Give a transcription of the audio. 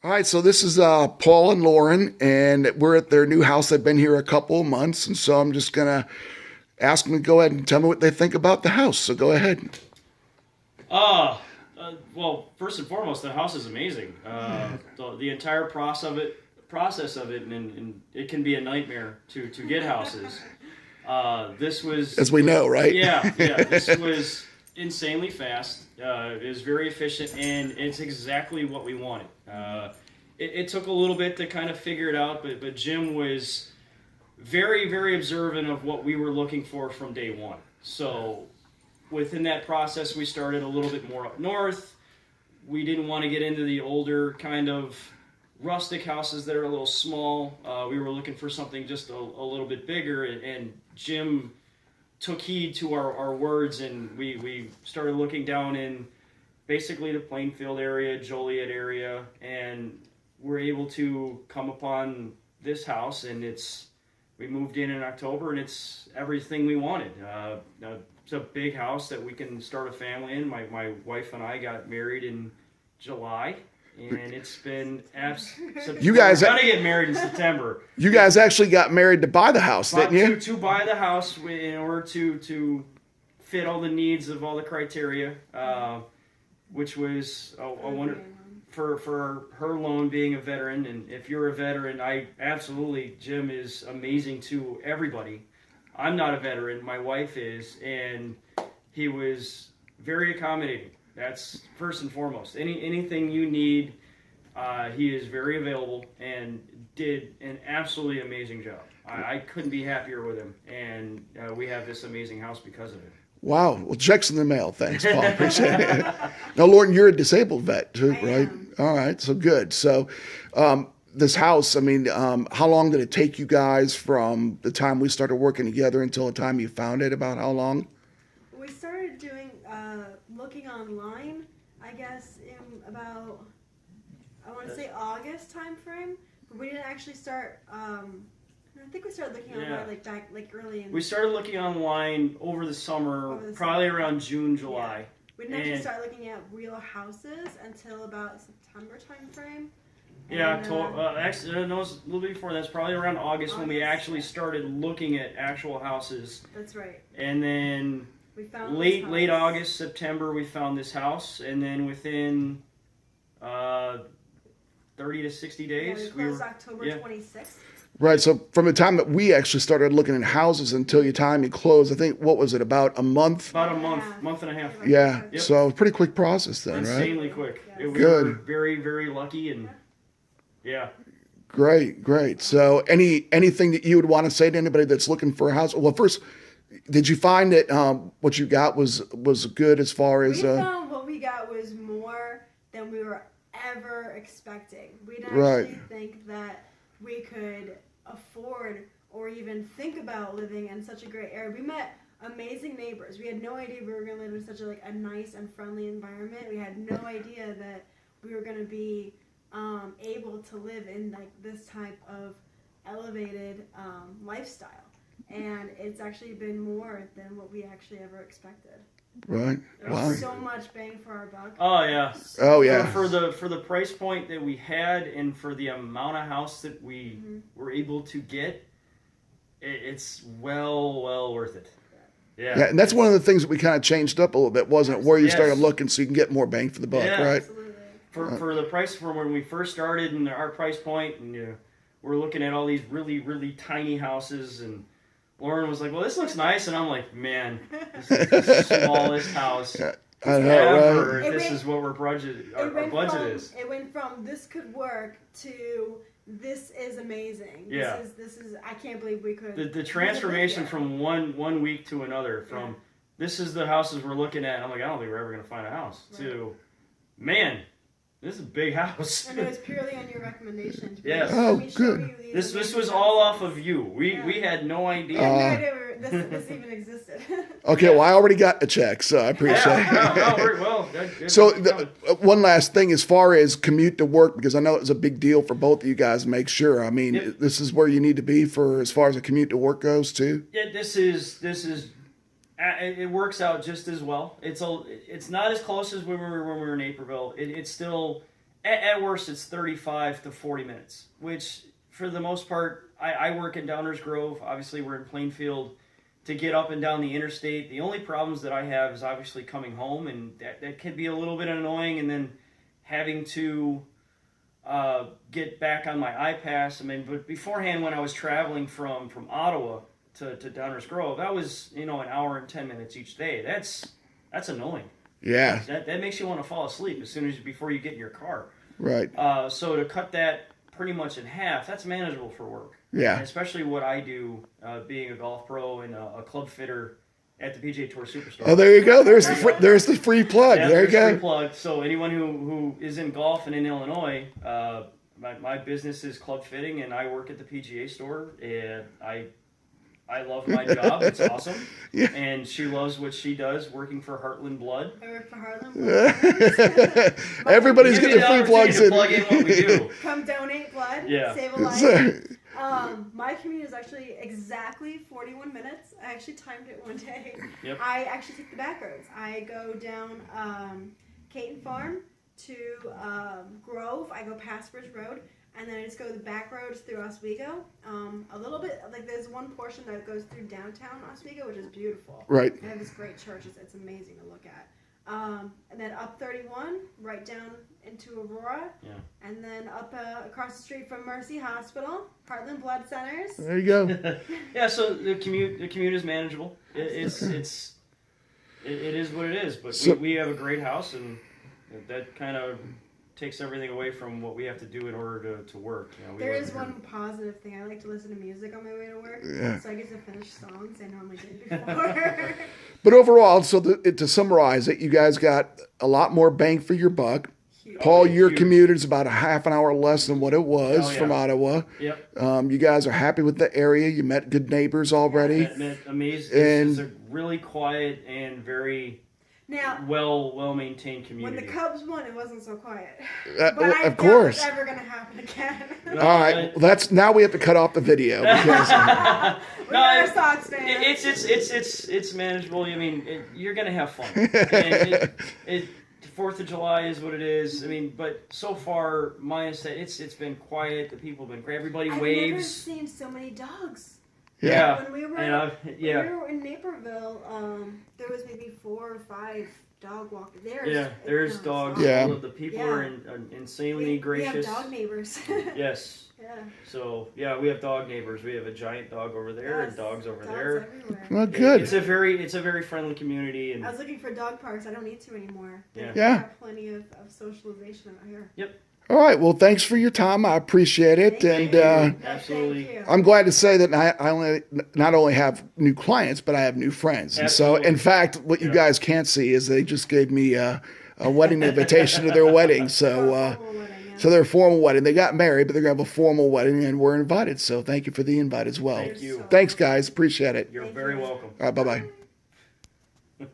All right, so this is Paul and Lauren, and we're at their new house. They've been here a couple of months, and so I'm just gonna ask them to go ahead and tell me what they think about the house. So go ahead. Well, first and foremost, the house is amazing. The entire process of it, and it can be a nightmare to get houses. This was, As we know, right? yeah. This was insanely fast. It was very efficient, and it's exactly what we wanted. It took a little bit to kind of figure it out, but Jim was very, very observant of what we were looking for from day one. So within that process, we started a little bit more up north. We didn't want to get into the older kind of rustic houses that are a little small. We were looking for something just a little bit bigger, and Jim took heed to our words, and we started looking down in basically the Plainfield area, Joliet area, and we're able to come upon this house, and we moved in October, and it's everything we wanted. It's a big house that we can start a family in. My wife and I got married in July, and it's been You guys we're gonna get married in September. You guys actually got married to buy the house, didn't you? To buy the house in order to fit all the needs of all the criteria, which was a wonder for her loan being a veteran. And if you're a veteran, Jim is amazing to everybody. I'm not a veteran, my wife is, and he was very accommodating. That's first and foremost. Anything you need, he is very available and did an absolutely amazing job. I couldn't be happier with him, and we have this amazing house because of it. Wow. Well, checks in the mail. Thanks, Paul. Appreciate it. Now, Lauren, you're a disabled vet too, right? All right. So good. So this house, I mean, how long did it take you guys from the time we started working together until the time you found it? About how long? We started doing looking online, I guess, in about, I want to say August time frame, but we didn't actually start. I think we started looking online like early in. We started looking online over the summer, probably around June, July. Yeah. We didn't actually start looking at real houses until about September time frame. Yeah, actually, no, it was a little bit before. That's probably around August when we actually started looking at actual houses. That's right. And then we found late August, September, we found this house, and then within 30 to 60 days, we closed October 26th. Right. So from the time that we actually started looking at houses until your time you closed, I think, what was it, about a month? About a month and a half. Yeah. Yep. So it was a pretty quick process then, Insanely right? quick. Yeah. We were very, very lucky, and yeah. Great. So anything that you would want to say to anybody that's looking for a house? Well, first, did you find that what you got was good as far as? We found what we got was more than we were ever expecting. We didn't actually think that we could afford or even think about living in such a great area. We met amazing neighbors. We had no idea we were going to live in such a nice and friendly environment. We had no idea that we were going to be able to live in this type of elevated lifestyle, and it's actually been more than what we actually ever expected. Right. Wow. So much bang for our buck. Oh yeah. Oh yeah. For the price point that we had, and for the amount of house that we were able to get, it's well worth it. Yeah. And that's one of the things that we kind of changed up a little bit, wasn't it? Where you started looking so you can get more bang for the buck, right? Absolutely. For the price from when we first started and our price point, and we're looking at all these really, really tiny houses, and Lauren was like, well, this looks nice, and I'm like, man, this is the smallest house I know, ever. right? This is what our budget is. It went from this could work to this is amazing. Yeah. This is I can't believe we could. The transformation from one week to another, from this is the houses we're looking at, and I'm like, I don't think we're ever going to find a house, to, man, this is a big house. And it was purely on your recommendation. Yes. Oh, good. This was all off of you. We had no idea. We had no idea this even existed. Okay, well, I already got a check, so I appreciate it. So one last thing, as far as commute to work, because I know it was a big deal for both of you guys, make sure. I mean, this is where you need to be for as far as a commute to work goes, too? Yeah, this is it works out just as well. It's not as close as when we were in Naperville. It's still At worst, it's 35 to 40 minutes, which for the most part, I work in Downers Grove. Obviously, we're in Plainfield. To get up and down the interstate, the only problems that I have is obviously coming home, and that can be a little bit annoying, and then having to get back on my iPass. I mean, but beforehand, when I was traveling from Ottawa to Downers Grove, that was, an hour and 10 minutes each day. That's annoying. Yeah. That makes you want to fall asleep before you get in your car. Right. So to cut that pretty much in half, that's manageable for work. Yeah. And especially what I do, being a golf pro and a club fitter at the PGA Tour Superstore. Oh, there you go. There's the free plug. Yeah, there you go. Free plug. So anyone who is in golf and in Illinois, my business is club fitting, and I work at the PGA store, and I love my job. It's awesome. Yeah. And she loves what she does, working for Heartland Blood. I work for Heartland Blood. Everybody's Give me getting the free plugs in. opportunity to plug in what we do. Come donate blood. Yeah. Save a life. So- My commute is actually exactly 41 minutes. I actually timed it one day. Yep. I actually take the back roads. I go down Caton Farm to Grove. I go past Bridge Road, and then I just go the back roads through Oswego. A little bit, like there's one portion that goes through downtown Oswego, which is beautiful. Right. They have this great church. It's amazing to look at. And then up 31, right down into Aurora. Yeah. And then up across the street from Mercy Hospital, Heartland Blood Centers. There you go. Yeah, so the commute is manageable. It is what it is. But So- we have a great house, and that kind of takes everything away from what we have to do in order to work. We There live is here. one positive thing. I like to listen to music on my way to work. Yeah. So I get to finish songs I normally did before. But overall, so to summarize it, you guys got a lot more bang for your buck. Huge. Paul, your Huge. commute is about a half an hour less than what it was Oh, yeah. from Ottawa. Yep. You guys are happy with the area. You met good neighbors already. Amazing. And- It's a really quiet and very Now, well-maintained when community. the Cubs won, it wasn't so quiet. Well, But I of doubt course. it's ever going to happen again. No, All right, well, that's now we have to cut off the video because We are a Sox fan. It's manageable. I mean, you're gonna have fun. And it 4th of July is what it is. I mean, but so far, minus that, it's been quiet. The people have been great. Everybody I've never waves. seen so many dogs. Yeah. When we were, And when yeah. we were in Naperville, there was maybe 4 or 5 dog walkers. There's dogs. Yeah. All of the people are insanely gracious. We have dog neighbors. Yes. Yeah. So yeah, we have dog neighbors. We have a giant dog over there and Yes, dogs over dogs there. everywhere. well, good. It's a very friendly community, and I was looking for dog parks. I don't need to anymore. Yeah. Yeah. We have plenty of socialization out here. All right, well, thanks for your time. I appreciate it, Thank and you. uh, No, Absolutely. Thank you. I'm glad to say that I not only have new clients, but I have new friends. And so, Absolutely. in fact, what you Yeah. guys can't see is they just gave me a wedding invitation to their wedding. So, Formal wedding, yeah. so their formal wedding. They got married, but they're gonna have a formal wedding, and we're invited. So, thank you for the invite as well. Thank you. Thanks, guys. Appreciate it. You're Thank very you. welcome. All right, bye bye.